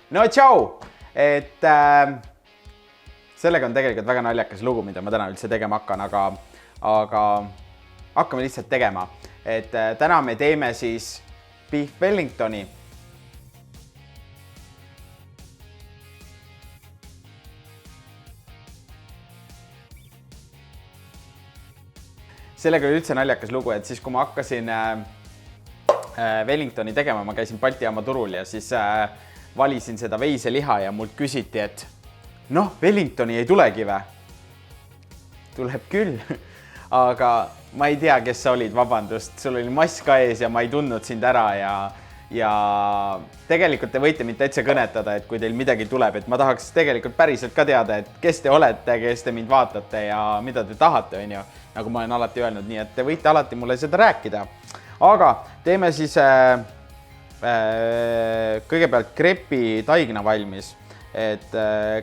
No tšau! Sellega on tegelikult väga naljakas lugu, mida ma täna üldse tegema hakkan, aga hakkame lihtsalt tegema. Täna me teeme siis Beef Wellingtoni. Sellega oli üldse naljakas lugu, et siis kui ma hakkasin Wellingtoni tegema, ma käisin Balti jaama turul ja siis valisin seda veiseliha ja mult küsiti, et noh, Wellingtoni ei tulegi või? Tuleb küll, aga ma ei tea, kes sa olid, vabandust, sul oli mask ka ees ja ma ei tundnud sind ära ja tegelikult te võite mind täitsa kõnetada, et kui teil midagi tuleb, et ma tahaks tegelikult päriselt ka teada, et kes te olete, kes te mind vaatate ja mida te tahate, on ju, nagu ma olen alati öelnud, nii et te võite alati mulle seda rääkida. Aga teeme siis kõigepealt krepi taigna valmis. Et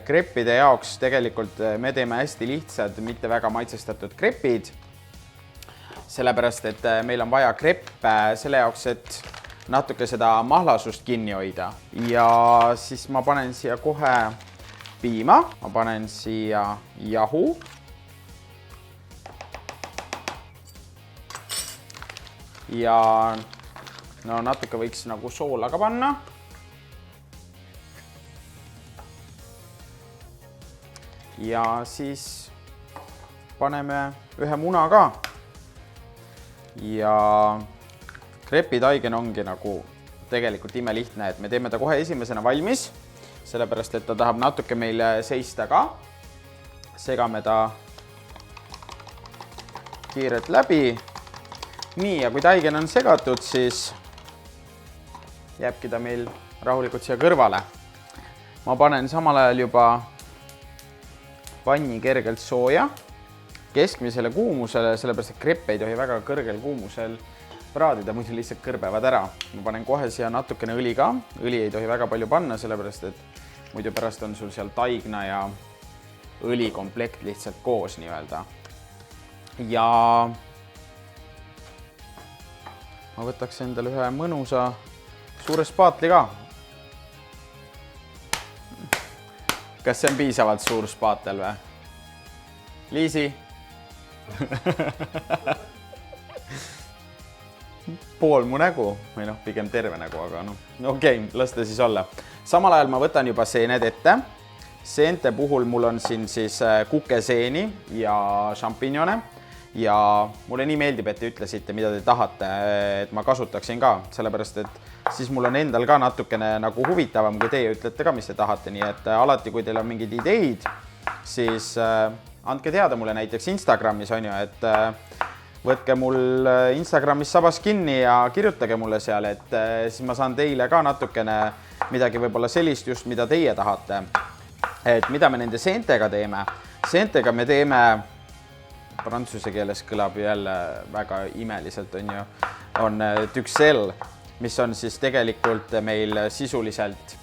kreppide jaoks tegelikult me teeme hästi lihtsad, mitte väga maitsestatud krepid. Sellepärast, et meil on vaja kreppe selle jaoks, et natuke seda mahlasust kinni hoida. Ja siis ma panen siia kohe piima, ma panen siia jahu. Ja no natuke võiks nagu soola ka panna. Ja siis paneme ühe muna ka. Ja krepitaigen ongi nagu tegelikult imelihtne, et me teeme ta kohe esimesena valmis, sellepärast, et ta tahab natuke meil seista ka. Segame ta kiirelt läbi. Nii, ja kui taigen on segatud, siis jääbki ta meil rahulikult siia kõrvale. Ma panen samal ajal juba panni kergelt sooja keskmisele kuumusele, sellepärast, et kreppe ei tohi väga kõrgel kuumusel praadida, muidu lihtsalt kõrbevad ära. Ma panen kohe siia natukene õli ka. Õli ei tohi väga palju panna, sellepärast, et muidu pärast on sul seal taigna ja õlikomplekt lihtsalt koos nii-öelda. Ja ma võtaks endale ühe mõnusa suure spaatli ka. Kas see on piisavalt suur spaatel või? Liisi? Pool mu nägu, või noh, pigem terve nägu, aga noh, okei, las ta siis olla. Samal ajal ma võtan juba seened ette. Seente puhul mul on siin siis kukeseeni ja šampignone. Ja mulle nii meeldib, et te ütlesite, mida te tahate, et ma kasutaksin ka, sellepärast, et siis mul on endal ka natukene nagu huvitavam, kui teie ütlete ka, mis te tahate, nii et alati, kui teil on mingid ideid, siis andke teada mulle näiteks Instagramis, on ju, et võtke mul Instagramis sabas kinni ja kirjutage mulle seal, et siis ma saan teile ka natukene midagi võib-olla sellist just, mida teie tahate. Et mida me nende seentega teeme? Seentega me teeme prantsuse keeles kõlab jälle väga imeliselt, on tüksel, mis on siis tegelikult meil sisuliselt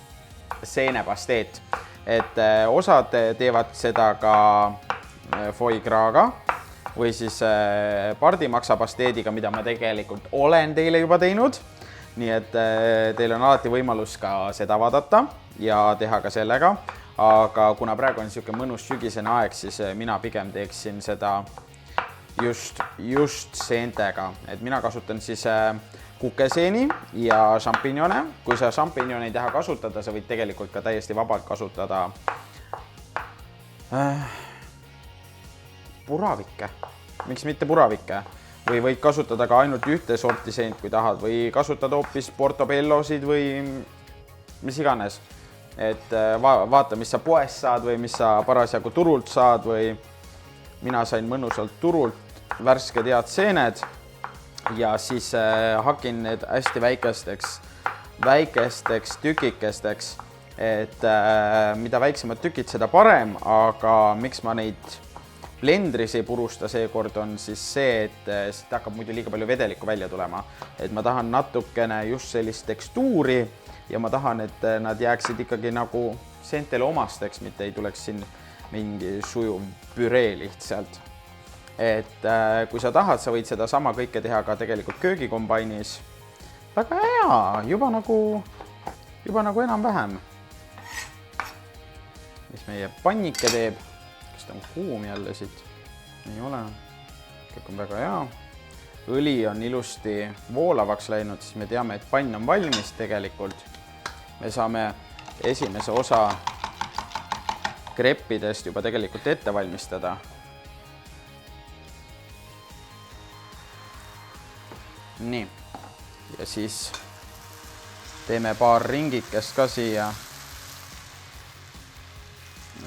seenepasteet. Et osad teevad seda ka foie gras'ga või siis pardimaksapasteediga, mida ma tegelikult olen teile juba teinud. Nii et teil on alati võimalus ka seda vaadata ja teha ka sellega. Aga kuna praegu on niisugune mõnus sügisene aeg, siis mina pigem teeksin seda just seentega. Et mina kasutan siis kukeseeni ja šampignone. Kui sa šampignone ei taha kasutada, sa võid tegelikult ka täiesti vabalt kasutada puravikke. Miks mitte puravikke? Või võid kasutada ka ainult ühte sorti seent, kui tahad, või kasutada hoopis portobellosid või mis iganes. Et vaata, mis sa poest saad või mis sa parasjagu turult saad või mina sain mõnusalt turult värsked head seened ja siis hakin need hästi väikesteks tükikesteks, et mida väiksemad tükid, seda parem, aga miks ma neid blendris ei purusta seekord on siis see, et siit hakkab muidu liiga palju vedelikku välja tulema. Et ma tahan natukene just sellist tekstuuri ja ma tahan, et nad jääksid ikkagi nagu seentele omasteks, mitte ei tuleks siin mingi sujuv püree lihtsalt. Et kui sa tahad, sa võid seda sama kõike teha ka tegelikult köögikombainis. Väga hea, juba nagu enam-vähem. mis meie pannike teeb. Kas ta on kuum jälle siit? Ei ole. Kõik on väga hea. Õli on ilusti voolavaks läinud, siis me teame, et pann on valmis tegelikult. Me saame esimese osa kreppidest juba tegelikult ette valmistada. Nii. Ja siis teeme paar ringikest ka siia.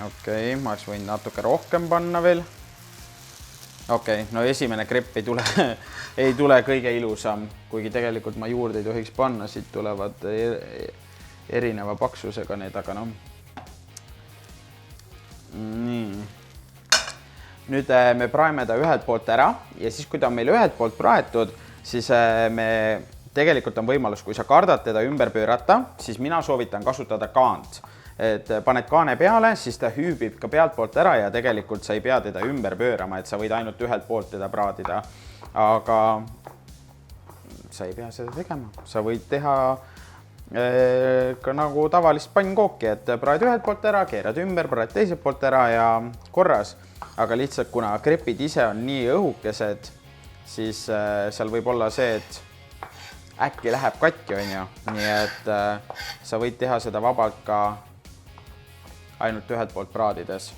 Okei, ma oleks võinud natuke rohkem panna veel. Okei, no esimene krepp ei tule kõige ilusam, kuigi tegelikult ma juurde ei tohiks panna, siit tulevad erineva paksusega need, aga noh. Nii. Nüüd me praeme ta ühelt poolt ära ja siis, kui ta on meil ühelt poolt praetud, siis me tegelikult on võimalus, kui sa kardad teda ümber pöörata, siis mina soovitan kasutada kaant. Et paned kaane peale, siis ta hüübib ka pealt poolt ära ja tegelikult sa ei pea teda ümber pöörama, et sa võid ainult ühelt poolt teda praadida. Aga sa ei pea seda tegema. Sa võid teha ka nagu tavalist pannkooki, et praed ühelt poolt ära, keerad ümber, praed teiselt poolt ära ja korras. Aga lihtsalt, kuna krepid ise on nii õhukesed, siis seal võib olla see, et äkki läheb katki, on ju. Nii et sa võid teha seda vabalt ka ainult ühelt poolt praadides.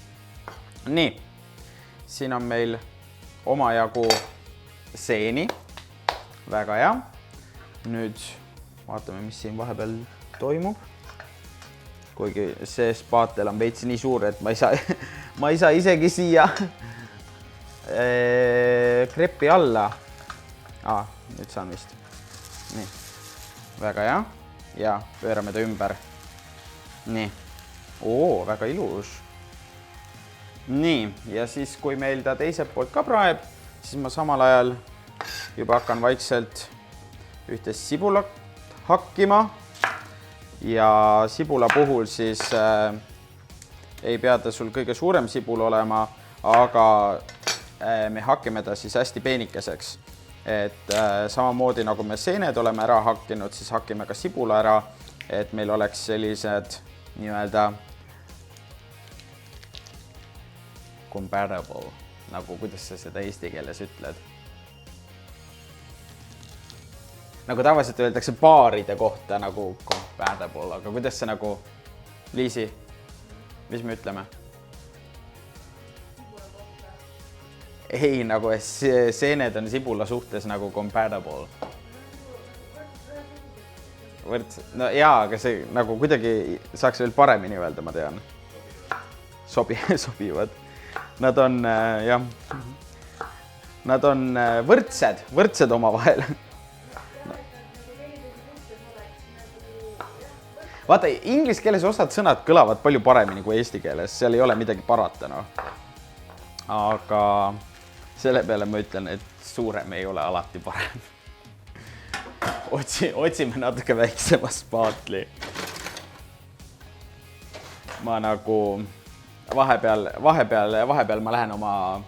Nii, siin on meil omajagu seeni. Väga hea. Nüüd vaatame, mis siin vahepeal toimub. Kuigi see spaatel on veits nii suur, et ma ei saa isegi siia kreppi alla. Nüüd saan vist. Nii, väga hea. Ja pöörame ta ümber. Nii. Väga ilus. Nii, ja siis, kui meil ta teiselt poolt ka praeb, siis ma samal ajal juba hakkan vaikselt ühte sibulat hakkima. Ja sibula puhul siis ei pea ta sul kõige suurem sibul olema, aga me hakkime ta siis hästi peenikeseks. Et samamoodi nagu me seened oleme ära hakkinud, siis hakkime ka sibula ära, et meil oleks sellised nii-öelda comparable, nagu kuidas sa seda eesti keeles ütled. Nagu tavaliselt öeldakse paaride kohta nagu comparable, aga kuidas see nagu, Liisi, mis me ütleme? Ei, nagu seened on sibula suhtes nagu comparable. No jaa, aga see nagu kuidagi saaks veel paremini öelda, ma tean. Sobivad. Nad on, jah, nad on võrdsed oma vahel. Vaata, inglise keeles osad sõnad kõlavad palju paremini kui eesti keeles, seal ei ole midagi parata, no. Aga selle peale ma ütlen, et suurem ei ole alati parem. Otsime natuke väiksema spaatli. Ma nagu vahepeal ma lähen oma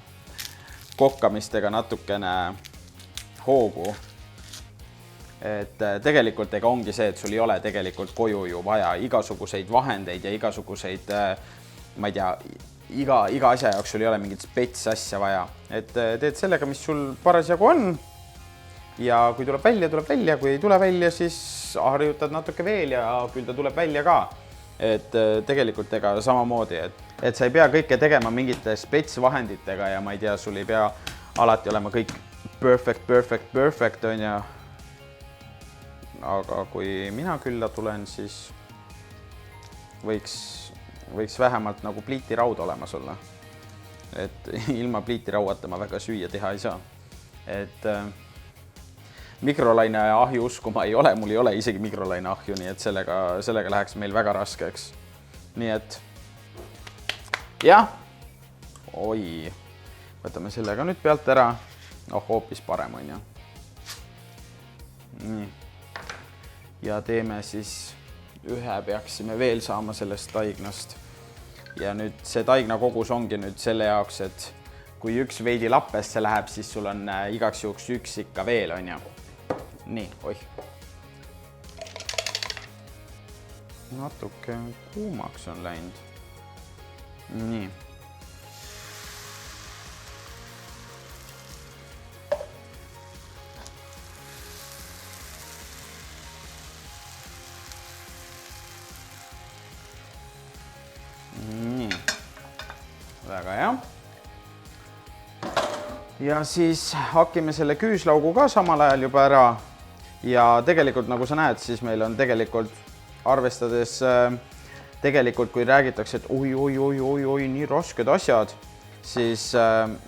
kokkamistega natukene hoogu. Et tegelikult ega ongi see, et sul ei ole tegelikult koju ju vaja igasuguseid vahendeid ja igasuguseid, ma ei tea, iga asja jaoks sul ei ole mingit spets asja vaja. Et teed sellega, mis sul parasjagu on. Ja kui tuleb välja, kui ei tule välja, siis harjutad natuke veel ja küll ta tuleb välja ka. Et tegelikult ega samamoodi, et sa ei pea kõike tegema mingite spetsvahenditega ja ma ei tea, sul ei pea alati olema kõik perfect, on ja. Aga kui mina külla tulen, siis võiks vähemalt nagu pliitiraud olemas olla. Et ilma pliitirauata ma väga süüa teha ei saa. Et mikrolaine ahju uskuma ei ole, mul ei ole isegi mikrolaine ahju, nii et sellega läheks meil väga raskeks. Nii et jah, võtame sellega nüüd pealt ära. Hoopis parem on ju. Nii. Ja teeme siis ühe peaksime veel saama sellest taignast. Ja nüüd see taigna kogus ongi nüüd selle jaoks, et kui üks veidi lappesse läheb, siis sul on igaks juhuks üks ikka veel on ju. Nii, Natuke kuumaks on läinud. Nii. Nii. Väga hea. Ja siis hakkime selle küüslaugu ka samal ajal juba ära. Ja tegelikult, nagu sa näed, siis meil on tegelikult arvestades tegelikult, kui räägitakse, et oi, nii rasked asjad, siis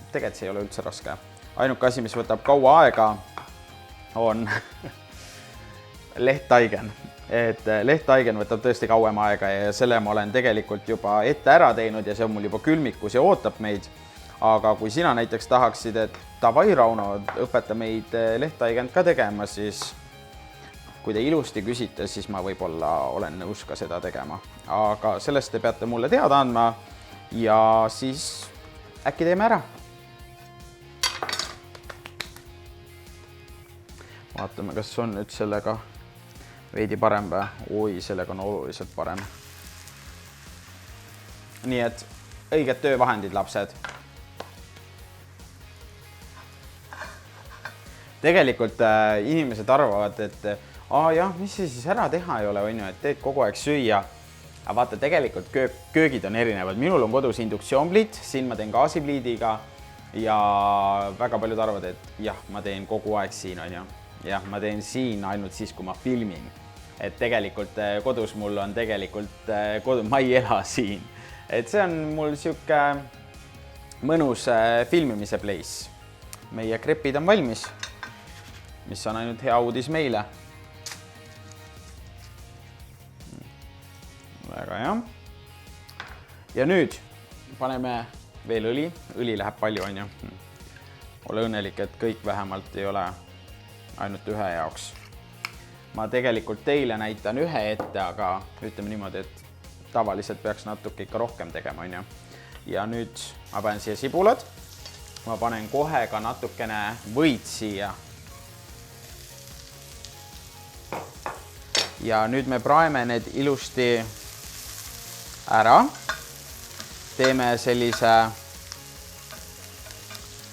tegelikult see ei ole üldse raske. Ainuke asi, mis võtab kaua aega, on lehttaigen. Et lehttaigen võtab tõesti kauem aega ja selle ma olen tegelikult juba ette ära teinud ja see on mul juba külmikus ja ootab meid. Aga kui sina näiteks tahaksid, et davai, Rauno, õpeta meid lehttaigent ka tegema, siis kui te ilusti küsite, siis ma võib-olla olen nõus ka seda tegema. Aga sellest te peate mulle teada andma ja siis äkki teeme ära. Vaatame, kas on nüüd sellega veidi parem või? Oi, sellega on oluliselt parem. Nii et õiged töövahendid, lapsed. Tegelikult inimesed arvavad, et jah, mis see siis ära teha ei ole, et teed kogu aeg süüa. Aga vaata, tegelikult köögid on erinevad. Minul on kodus induktsioonpliit, siin ma teen gaasipliidiga ja väga paljud arvavad, et jah, ma teen kogu aeg siin, on ju. Jah, ma teen siin ainult siis, kui ma filmin. Et tegelikult kodus mul on tegelikult, ma ei ela siin. Et see on mul siuke mõnus filmimise place. Meie krepid on valmis, mis on ainult hea uudis meile. Väga hea. Ja nüüd paneme veel õli. Õli läheb palju, on ju. Ole õnnelik, et kõik vähemalt ei ole ainult ühe jaoks. Ma tegelikult teile näitan ühe ette, aga ütleme niimoodi, et tavaliselt peaks natuke ikka rohkem tegema, on ju. Ja nüüd ma panen siia sibulad. Ma panen kohe ka natukene võid siia. Ja nüüd me praeme need ilusti ära. Teeme sellise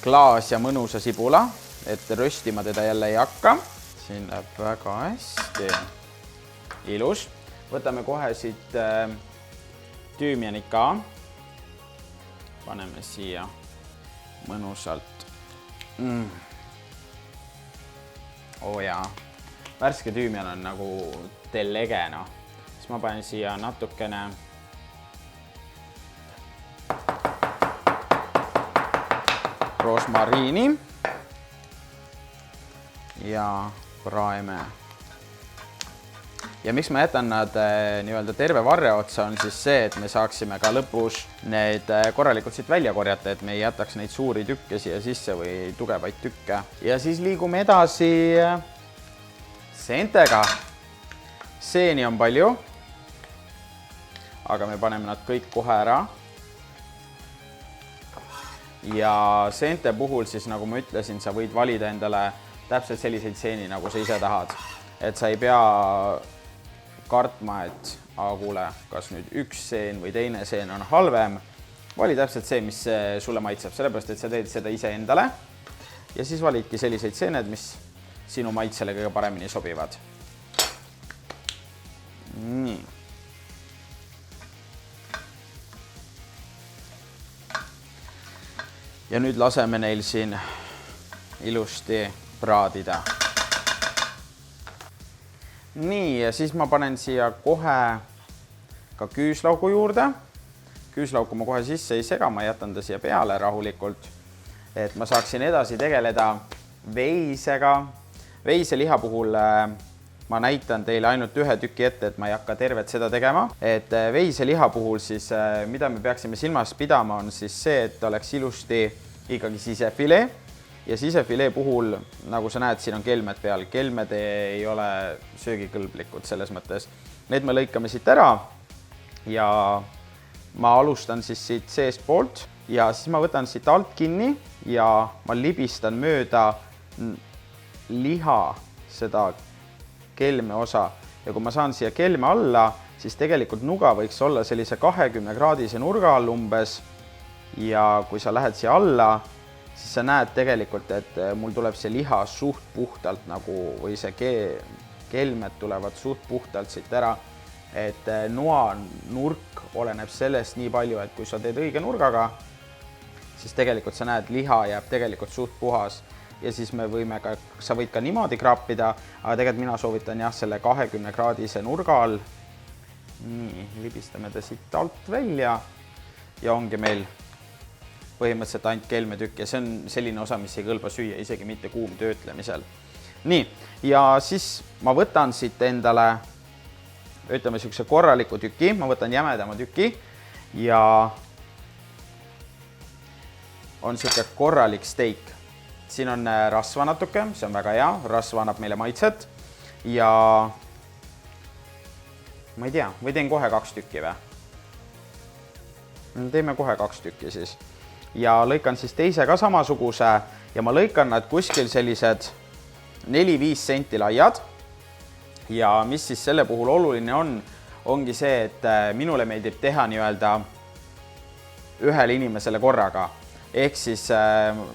klaas ja mõnusa sibula, et röstima teda jälle ei hakka. Siin läheb väga hästi. Ilus. Võtame kohe siit tüümianit ka. Paneme siia mõnusalt. Jaa. Värske tüümian on nagu delege, no. Siis ma panen siia natukene rosmariini ja praeme. Ja miks ma jätan nad nii-öelda terve varre otsa on siis see, et me saaksime ka lõpus need korralikult siit välja korjata, et me ei jätaks neid suuri tükke siia sisse või tugevaid tükke. Ja siis liigume edasi seentega. Seeni on palju, aga me paneme nad kõik kohe ära. Ja seente puhul siis, nagu ma ütlesin, sa võid valida endale täpselt selliseid seeni, nagu sa ise tahad. Et sa ei pea kartma, et kuule, kas nüüd üks seen või teine seen on halvem. Vali täpselt see, mis sulle maitseb, sellepärast, et sa teed seda ise endale. Ja siis validki selliseid seened, mis sinu maitsele kõige paremini sobivad. Nii. Ja nüüd laseme neil siin ilusti praadida. Nii, ja siis ma panen siia kohe ka küüslaugu juurde. Küüslaugu ma kohe sisse ei sega, ma jätan ta siia peale rahulikult, et ma saaksin edasi tegeleda veisega. Veiseliha puhul ma näitan teile ainult ühe tüki ette, et ma ei hakka tervet seda tegema. Et veiseliha puhul siis, mida me peaksime silmas pidama, on siis see, et oleks ilusti ikkagi sisefilee. Ja sisefilee puhul, nagu sa näed, siin on kelmed peal. Kelmed ei ole söögikõlblikud selles mõttes. Need me lõikame siit ära ja ma alustan siis siit seest poolt ja siis ma võtan siit alt kinni ja ma libistan mööda liha seda kelme osa ja kui ma saan siia kelme alla, siis tegelikult nuga võiks olla sellise 20-kraadise nurga all umbes ja kui sa lähed siia alla, siis sa näed tegelikult, et mul tuleb see liha suht puhtalt nagu või see kelmed tulevad suht puhtalt siit ära, et noa nurk oleneb sellest nii palju, et kui sa teed õige nurgaga, siis tegelikult sa näed, liha jääb tegelikult suht puhas ja siis me võime ka, sa võid ka niimoodi kraapida, aga tegelikult mina soovitan jah, selle 20-kraadise nurga all. Nii, libistame ta siit alt välja ja ongi meil põhimõtteliselt ainult kelmetükk ja see on selline osa, mis ei kõlba süüa isegi mitte kuumtöötlemisel. Nii, ja siis ma võtan siit endale, ütleme sellise korraliku tüki, ma võtan jämedama tüki ja on selline korralik steak. Siin on rasva natuke, see on väga hea, rasva annab meile maitset ja ma ei tea, või teen kohe 2 tükki või? Teeme kohe 2 tükki siis. Ja lõikan siis teise ka samasuguse ja ma lõikan nad kuskil sellised 4-5 senti laiad. Ja mis siis selle puhul oluline on, ongi see, et minule meeldib teha nii-öelda ühele inimesele korraga. Ehk siis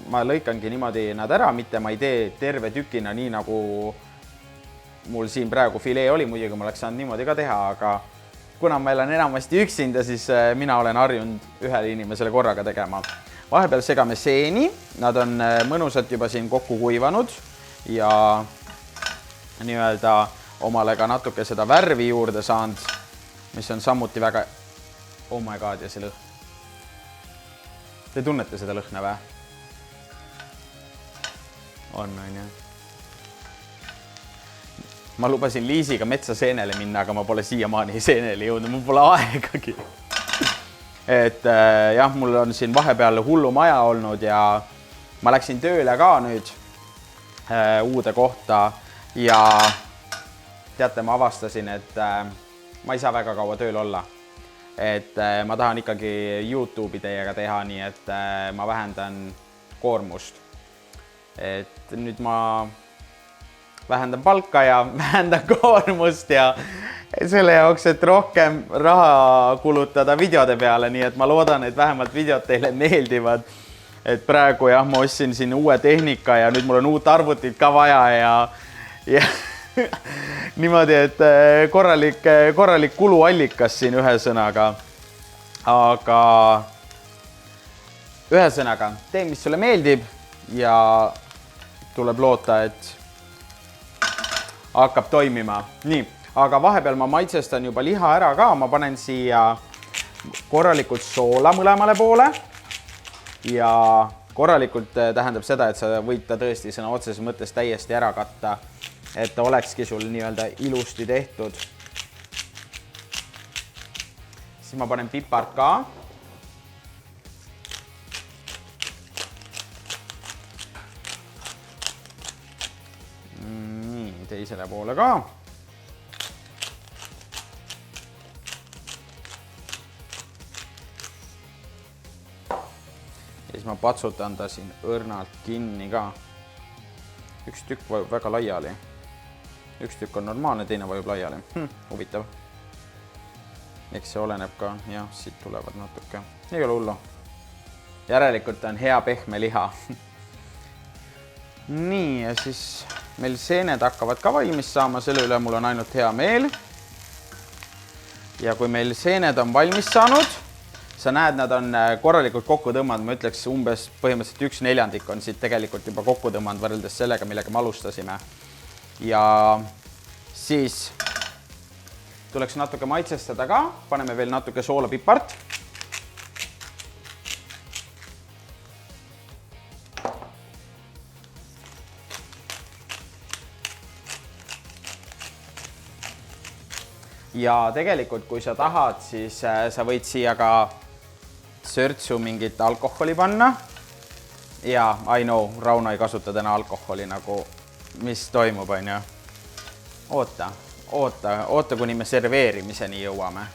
ma lõikangi niimoodi nad ära, mitte ma ei tee terve tükina nii nagu mul siin praegu filee oli, muidugi ma oleks saanud niimoodi ka teha, aga kuna meil on enamasti üksinda, siis mina olen harjunud ühele inimesele korraga tegema. Vahepeal segame seeni, nad on mõnusalt juba siin kokku kuivanud ja nii-öelda omale ka natuke seda värvi juurde saanud, mis on samuti väga... Oh my god, ja see lõhn. Te tunnete seda lõhna või? On ju. Ma lubasin Liisiga metsa seenele minna, aga ma pole siiamaani seenele jõudnud, mul pole aegagi. Et jah, mul on siin vahepeal hullu maja olnud ja ma läksin tööle ka nüüd uude kohta ja teate, ma avastasin, et ma ei saa väga kaua tööl olla. Et ma tahan ikkagi YouTube'i teiega teha, nii et ma vähendan koormust. Et nüüd ma vähendan palka ja vähendan koormust ja selle jaoks, et rohkem raha kulutada videode peale, nii et ma loodan, et vähemalt videod teile meeldivad. Et praegu jah, ma ostsin siin uue tehnika ja nüüd mul on uut arvutit ka vaja ja niimoodi, et korralik kuluallikas siin ühesõnaga. Aga ühesõnaga, tee, mis sulle meeldib ja tuleb loota, et hakkab toimima. Nii, aga vahepeal ma maitsestan juba liha ära ka, ma panen siia korralikult soola mõlemale poole ja korralikult tähendab seda, et sa võid ta tõesti sõna otseses mõttes täiesti ära katta, et ta olekski sul nii-öelda ilusti tehtud. Siis ma panen pipart ka. Teisele poole ka. Ja siis ma patsutan ta siin õrnalt kinni ka. Üks tükk vajub väga laiali. Üks tükk on normaalne, teine vajub laiali. Huvitav. Eks see oleneb ka. Jah, siit tulevad natuke. Ei ole hullu. Järelikult on hea pehme liha. Nii, ja siis meil seened hakkavad ka valmis saama, selle üle mul on ainult hea meel. Ja kui meil seened on valmis saanud, sa näed, nad on korralikult kokku tõmmanud, ma ütleks umbes põhimõtteliselt 1/4 on siit tegelikult juba kokku tõmmanud võrreldes sellega, millega me alustasime. Ja siis tuleks natuke maitsestada ka, paneme veel natuke soola pipart. Ja tegelikult, kui sa tahad, siis sa võid siia ka sörtsu mingit alkoholi panna. Ja, I know, Rauno ei kasuta täna alkoholi nagu, mis toimub, on ju. Oota, kuni me serveerimiseni jõuame.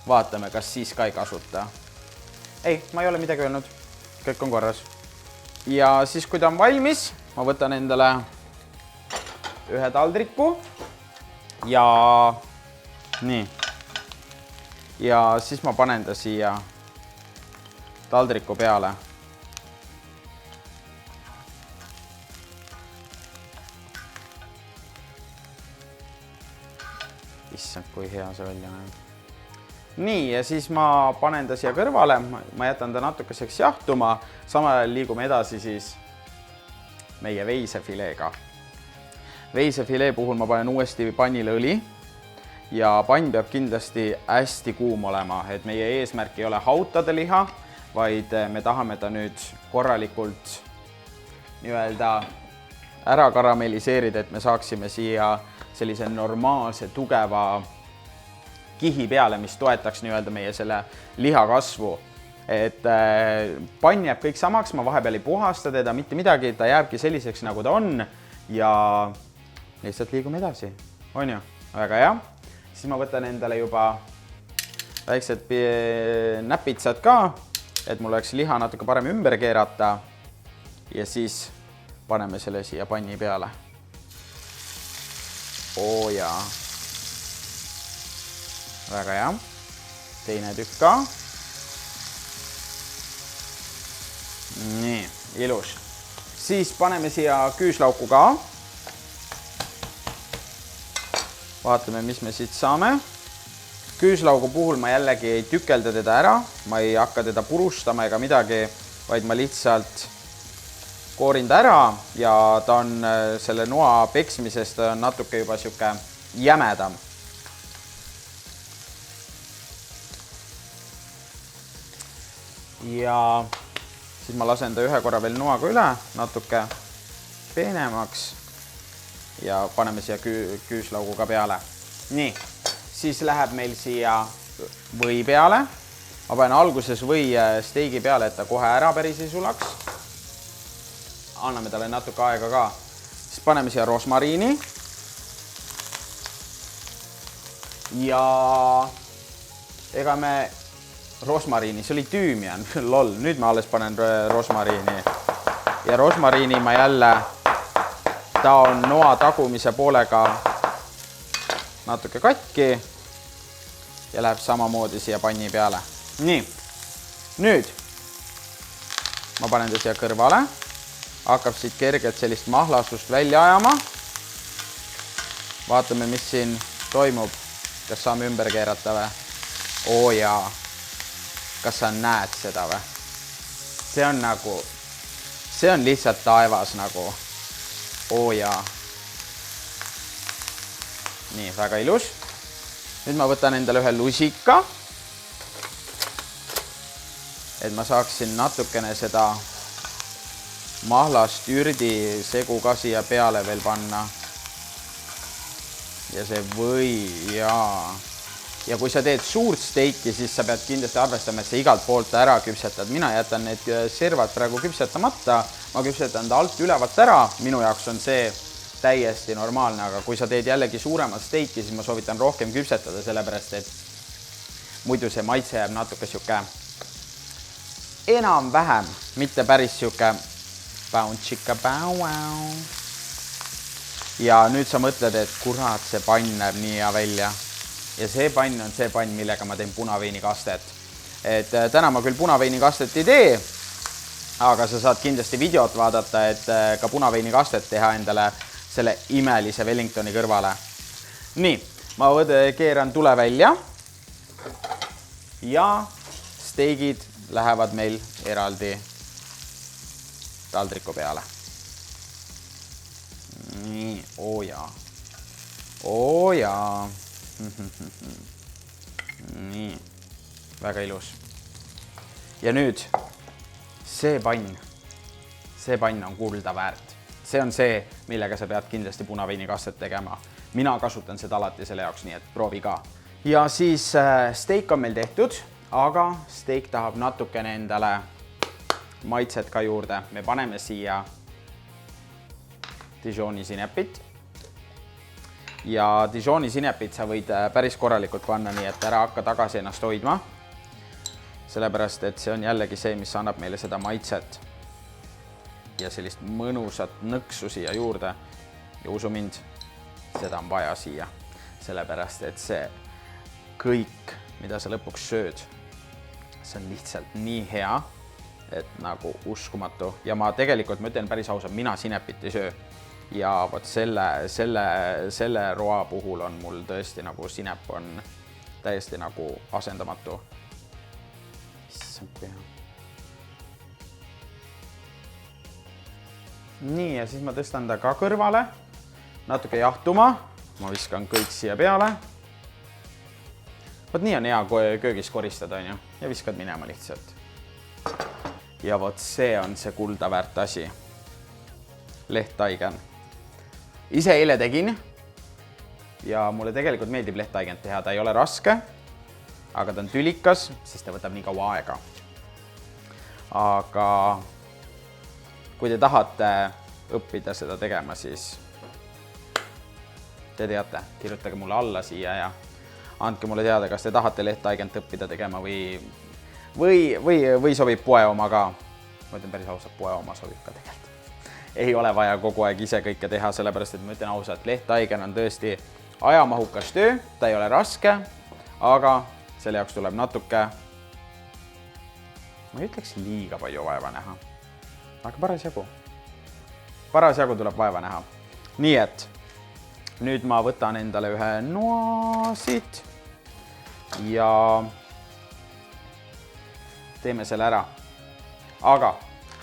Vaatame, kas siis ka ei kasuta. Ei, ma ei ole midagi öelnud. Kõik on korras. Ja siis, kui ta on valmis, ma võtan endale ühe taldriku ja nii, ja siis ma panen ta siia taldriku peale. Issand, kui hea see välja näeb. Nii, ja siis ma panen ta siia kõrvale, ma jätan ta natukeseks jahtuma, samal ajal liigume edasi siis meie veisefileega. Veisefilee puhul ma panen uuesti pannile õli ja pann peab kindlasti hästi kuum olema, et meie eesmärk ei ole hautada liha, vaid me tahame ta nüüd korralikult nii-öelda ära karamelliseerida, et me saaksime siia sellise normaalse, tugeva kihi peale, mis toetaks nii-öelda meie selle liha kasvu. Et pann jääb kõik samaks, ma vahepeal ei puhasta teda, mitte midagi, ta jääbki selliseks, nagu ta on ja lihtsalt liigume edasi. On ju? Väga hea. Siis ma võtan endale juba väiksed näpitsad ka, et mul oleks liha natuke parem ümber keerata ja siis paneme selle siia panni peale. Oo jaa. Väga hea. Teine tükk ka. Nii, ilus. Siis paneme siia küüslauku ka. Vaatame, mis me siit saame. Küüslaugu puhul ma jällegi ei tükelda teda ära. Ma ei hakka teda purustama ega midagi, vaid ma lihtsalt koorin ta ära ja ta on selle noa peksmisest natuke juba siuke jämedam. Ja siis ma lasen ta ühe korra veel noaga üle, natuke peenemaks ja paneme siia küüslaugu ka peale. Nii, siis läheb meil siia või peale. Ma panen alguses või steigi peale, et ta kohe ära päris ei sulaks. Anname talle natuke aega ka. Siis paneme siia rosmariini. Ja ega me rosmariini, see oli tüümian, lol, nüüd ma alles panen rosmariini. Ja rosmariini ma jälle, ta on noa tagumise poolega natuke katki ja läheb samamoodi siia panni peale. Nii, nüüd ma panen ta siia kõrvale, hakkab siit kergelt sellist mahlastust välja ajama. Vaatame, mis siin toimub, kas saame ümber keerata või? Oo jaa. Kas sa näed seda või? See on nagu, see on lihtsalt taevas nagu. Oo jaa. Nii, väga ilus. Nüüd ma võtan endale ühe lusika, et ma saaksin natukene seda mahlast ürdi segu ka siia peale veel panna. Ja see või jaa. Ja kui sa teed suurt steiki, siis sa pead kindlasti arvestama, et sa igalt poolt ära küpsetad. Mina jätan need servad praegu küpsetamata. Ma küpsetan ta alt ülevalt ära. Minu jaoks on see täiesti normaalne, aga kui sa teed jällegi suuremat steiki, siis ma soovitan rohkem küpsetada, sellepärast et muidu see maitse jääb natuke siuke enam-vähem, mitte päris siuke bounce-chicka-bow-wow. Ja nüüd sa mõtled, et kurat, see pann näeb nii hea välja. Ja see pann on see pann, millega ma teen punaveinikastet. Et täna ma küll punaveinikastet ei tee, aga sa saad kindlasti videot vaadata, et ka punaveinikastet teha endale selle imelise Wellingtoni kõrvale. Nii, ma keeran tule välja ja steigid lähevad meil eraldi taldriku peale. Nii, oo jaa. Oo jaa. Nii, väga ilus. Ja nüüd see pann on kulda väärt. See on see, millega sa pead kindlasti punaveinikastet tegema. Mina kasutan seda alati selle jaoks, nii et proovi ka. Ja siis steik on meil tehtud, aga steik tahab natukene endale maitset ka juurde. Me paneme siia Dijoni sinepit. Ja Dijoni sinepit sa võid päris korralikult panna, nii et ära hakka tagasi ennast hoidma. Sellepärast, et see on jällegi see, mis annab meile seda maitset ja sellist mõnusat nõksu siia juurde. Ja usu mind, seda on vaja siia. Sellepärast, et see kõik mida sa lõpuks sööd. See on lihtsalt nii hea, et nagu uskumatu. Ja ma tegelikult, ma ütlen päris ausalt, mina sinepit ei söö. Ja võt selle roa puhul on mul tõesti nagu sinep on täiesti nagu asendamatu. Issand, kui hea. Nii, ja siis ma tõstan ta ka kõrvale, natuke jahtuma, ma viskan kõik siia peale. Võt nii on hea köögis koristada, on ju, ja viskad minema lihtsalt. Ja võt see on see kulda väärt asi. Lehttaigen. Ise eile tegin ja mulle tegelikult meeldib lehttaigent teha, ta ei ole raske, aga ta on tülikas, sest ta võtab nii kaua aega. Aga kui te tahate õppida seda tegema, siis te teate, kirjutage mulle alla siia ja andke mulle teada, kas te tahate lehttaigent õppida tegema või sobib poe oma ka. Ma ütlen päris ausalt, poe oma sobib ka tegelikult. Ei ole vaja kogu aeg ise kõike teha, sellepärast, et ma ütlen ausalt, lehttaigen on tõesti ajamahukas töö, ta ei ole raske, aga selle jaoks tuleb natuke, ma ei ütleks liiga palju vaeva näha, aga parasjagu tuleb vaeva näha. Nii et nüüd ma võtan endale ühe noa siit ja teeme selle ära. Aga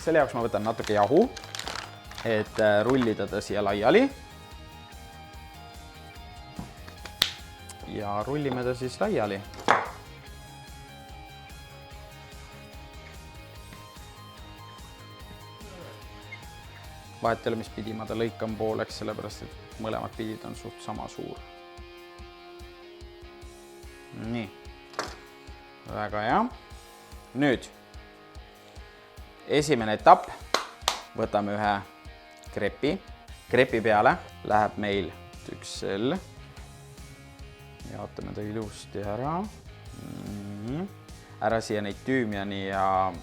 selle jaoks ma võtan natuke jahu, et rullida ta siia laiali. Ja rullime ta siis laiali. Vahet ei ole, mis pidi ma ta lõikan pooleks, sellepärast, et mõlemad pidid on suht sama suur. Nii. Väga hea. Nüüd. Esimene etapp. Võtame ühe krepi. Krepi peale läheb meil tüksel. Jaotame ta ilusti ära. Ära siia neid tüümiani ja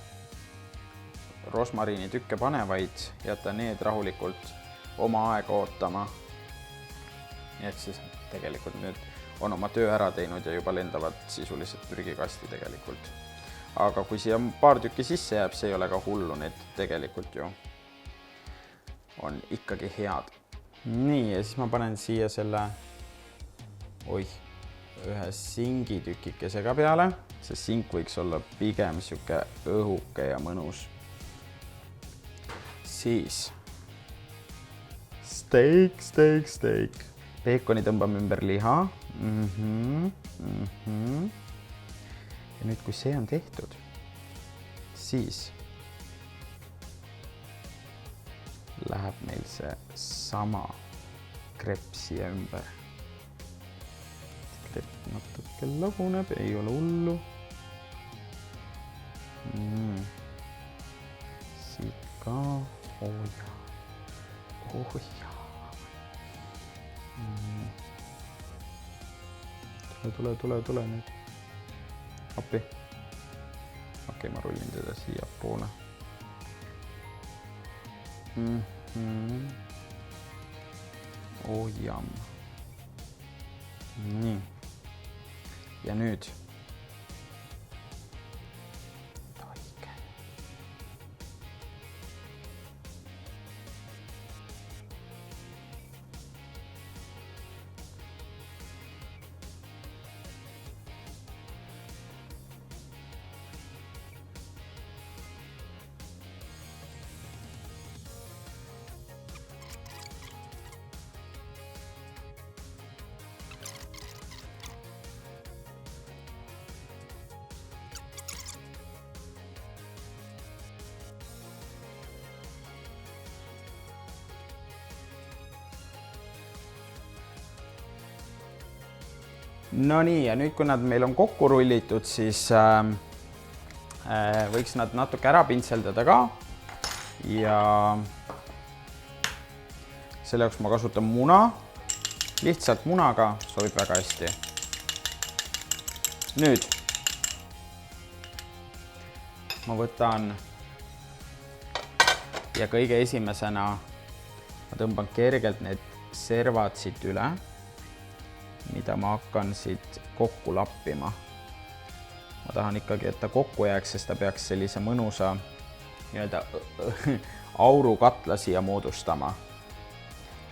rosmariini tükke pane, vaid jäta need rahulikult oma aega ootama. Ehk siis tegelikult nüüd on oma töö ära teinud ja juba lendavad sisuliselt prügikasti tegelikult. Aga kui siia paar tükki sisse jääb, see ei ole ka hullu, need tegelikult ju on ikkagi head. Nii, ja siis ma panen siia selle ühe singitükikese ka peale. See sink võiks olla pigem siuke õhuke ja mõnus. Siis steak. Peekoni tõmbame ümber liha. Ja nüüd, kui see on tehtud, siis läheb meil see sama krepp siia ümber. Krepp natuke laguneb, ei ole hullu. Siit ka. Tule nüüd. Appi. Okei, ma rullin teda siia poole. Jam. Nii. Ja nüüd. No nii, ja nüüd, kui nad meil on kokku rullitud, siis võiks nad natuke ära pintseldada ka. Ja selle jaoks ma kasutan muna. Lihtsalt munaga sobib väga hästi. Nüüd ma võtan ja kõige esimesena ma tõmban kergelt need servad siit üle, mida ma hakkan siit kokku lappima. ma tahan ikkagi, et ta kokku jääks, sest ta peaks sellise mõnusa nii-öelda aurukatla siia moodustama.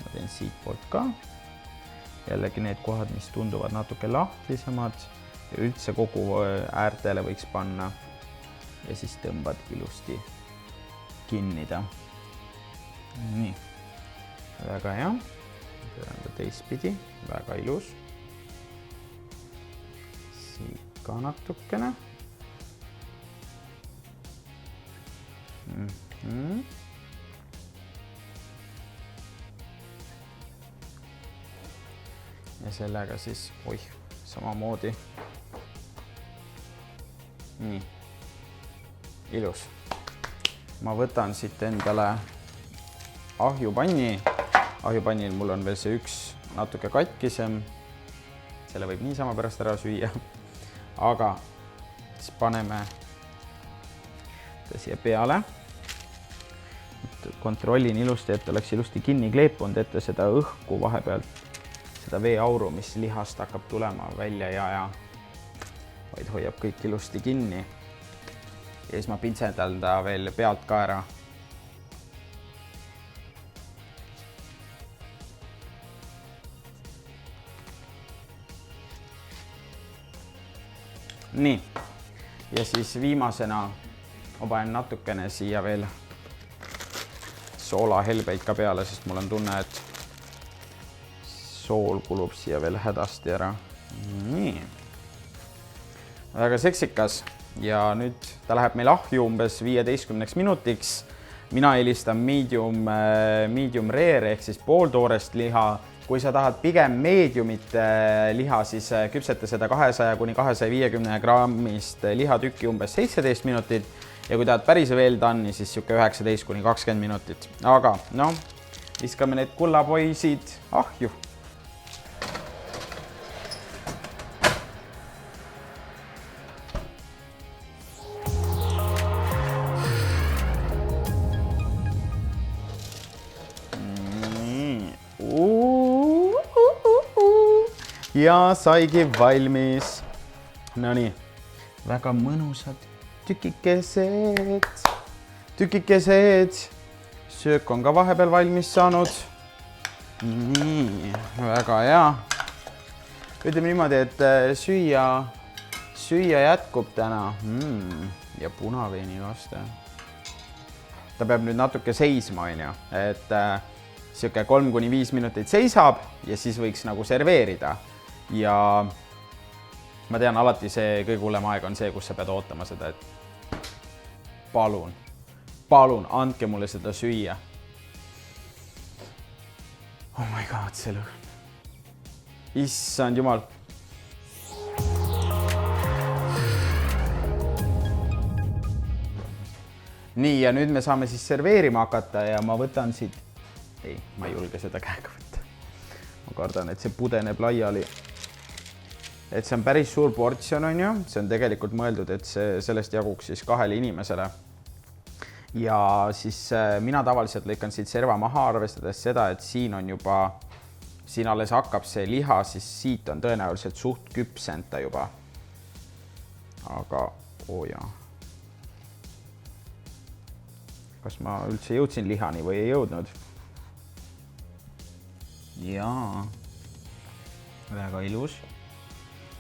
Ma teen siit poolt ka. Jällegi need kohad, mis tunduvad natuke lahtisemad ja üldse kogu äärtele võiks panna ja siis tõmbad ilusti kinnida. Nii, väga hea. Teistpidi, väga ilus. Siit ka natukene. Ja sellega siis, samamoodi. Nii, ilus. Ma võtan siit endale ahjupanni. Ahjupannil mul on veel see üks natuke katkisem. Selle võib niisama pärast ära süüa. Aga siis paneme ta siia peale. Kontrollin ilusti, et oleks ilusti kinni kleepunud, ette seda õhku vahepealt, seda veeauru, mis lihast hakkab tulema välja ja vaid hoiab kõik ilusti kinni. Ja siis ma pintsendan ta veel pealt ka ära. Nii, ja siis viimasena ma panen natukene siia veel soolahelbeid ka peale, sest mul on tunne, et sool kulub siia veel hädasti ära. Nii, väga seksikas ja nüüd ta läheb meil ahju umbes 15 minutiks. Mina eelistan medium rare ehk siis pooltoorest liha. Kui sa tahad pigem mediumit liha, siis küpseta seda 200–250 grammist lihatükki umbes 17 minutit ja kui tahad päris well done'i, siis siuke 19–20 minutit. Aga viskame need kullapoisid ahju. Ja saigi valmis. No nii, väga mõnusad tükikesed. Söök on ka vahepeal valmis saanud. Nii, väga hea. Ütleme niimoodi, et süüa jätkub täna. Ja punaveini vaste. Ta peab nüüd natuke seisma, et siuke 3–5 minutit seisab ja siis võiks nagu serveerida. Ja ma tean, alati see kõige hullem aeg on see, kus sa pead ootama seda, et palun, andke mulle seda süüa. Oh my god, see lõhn. Issand jumal. Nii, ja nüüd me saame siis serveerima hakata ja ma võtan siit. Ei, ma ei julge seda käega võtta. Ma kardan, et see pudeneb laiali. Et see on päris suur portsjon, on ju. See on tegelikult mõeldud, et sellest jaguks siis 2 inimesele. Ja siis mina tavaliselt lõikan siit serva maha, arvestades seda, et siin on juba, siin alles hakkab see liha, siis siit on tõenäoliselt suht küpsenta juba. Aga, jaa. Kas ma üldse jõudsin lihani või ei jõudnud? Jaa, väga ilus.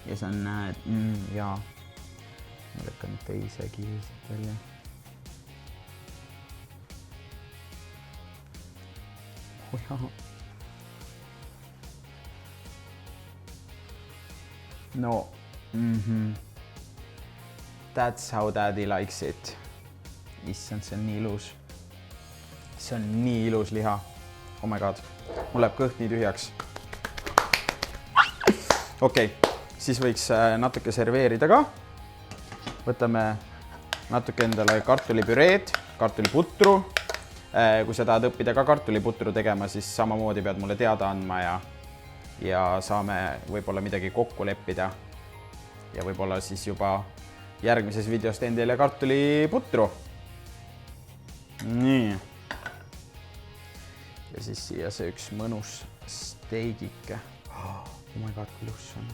Ja sa näed, jaa, ma lõkan teise kiivisid välja. No, that's how daddy likes it. Issand, see on nii ilus. See on nii ilus liha. Oh my god, mul läheb kõht nii tühjaks. Okei. Siis võiks natuke serveerida ka. Võtame natuke endale kartulipüreed, kartuliputru. Kui sa tahad õppida ka kartuliputru tegema, siis samamoodi pead mulle teada andma ja saame võib-olla midagi kokku leppida. Ja võib-olla siis juba järgmises videos teen teile kartuliputru. Nii. Ja siis siia see üks mõnus steigike. Oh my god, kui ilus on.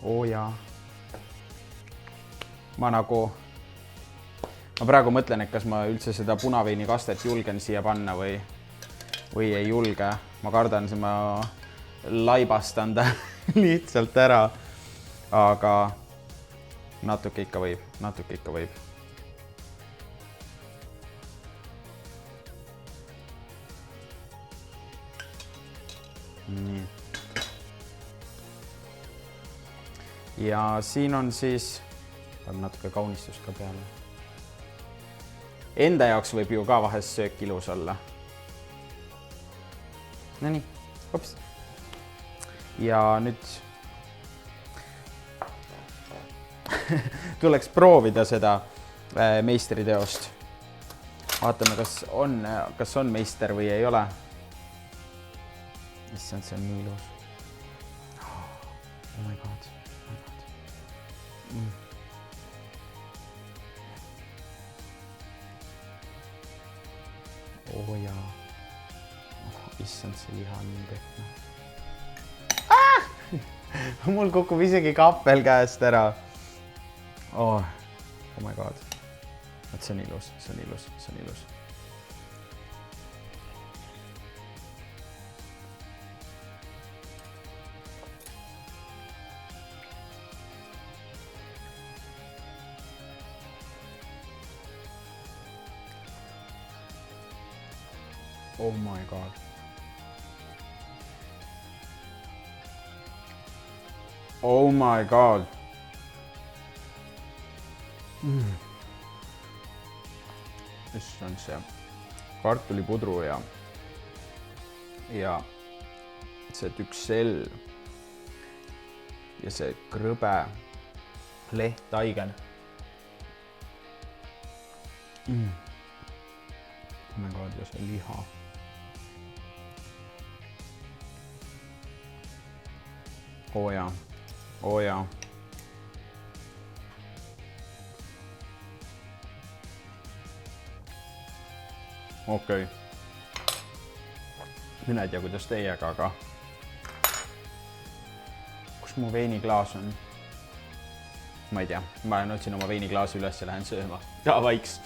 Oo jaa. ma praegu mõtlen, et kas ma üldse seda punaveini kastet julgen siia panna või ei julge. Ma kardan, et ma laibastan ta lihtsalt ära, aga natuke ikka võib. Nii. Ja siin on siis, peab natuke kaunistust ka peale. Enda jaoks võib ju ka vahest söök ilus olla. No nii, hops. Ja nüüd tuleks proovida seda meistriteost. Vaatame, kas on meister või ei ole. Issand, see on nii ilus. Oh my god. Oh jaa. Issand, see liha on nii pehme. Mul kukub isegi kappel käest ära. Oh my god. See on ilus. Oh my god. Oh my god. Issand, see kartulipudru ja see tüksell ja see krõbe lehttaigen. Oh my god, ja see liha. Oh jaa. Okei. Mina ei tea, kuidas teiega, aga kus mu veiniklaas on? Ma ei tea, ma otsin oma veiniklaasi üles ja lähen sööma. Vaiks.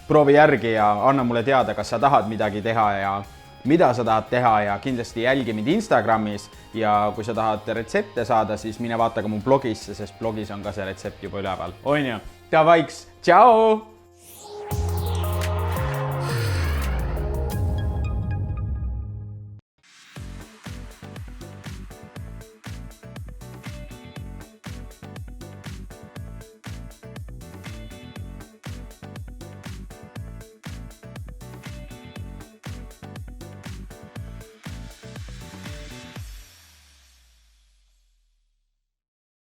Proovi järgi ja anna mulle teada, kas sa tahad midagi teha ja mida sa tahad teha ja kindlasti jälgi mind Instagramis ja kui sa tahad retsepte saada, siis mine vaata ka mu blogisse, sest blogis on ka see retsept juba üleval. On ju? Vaiks. Tšau!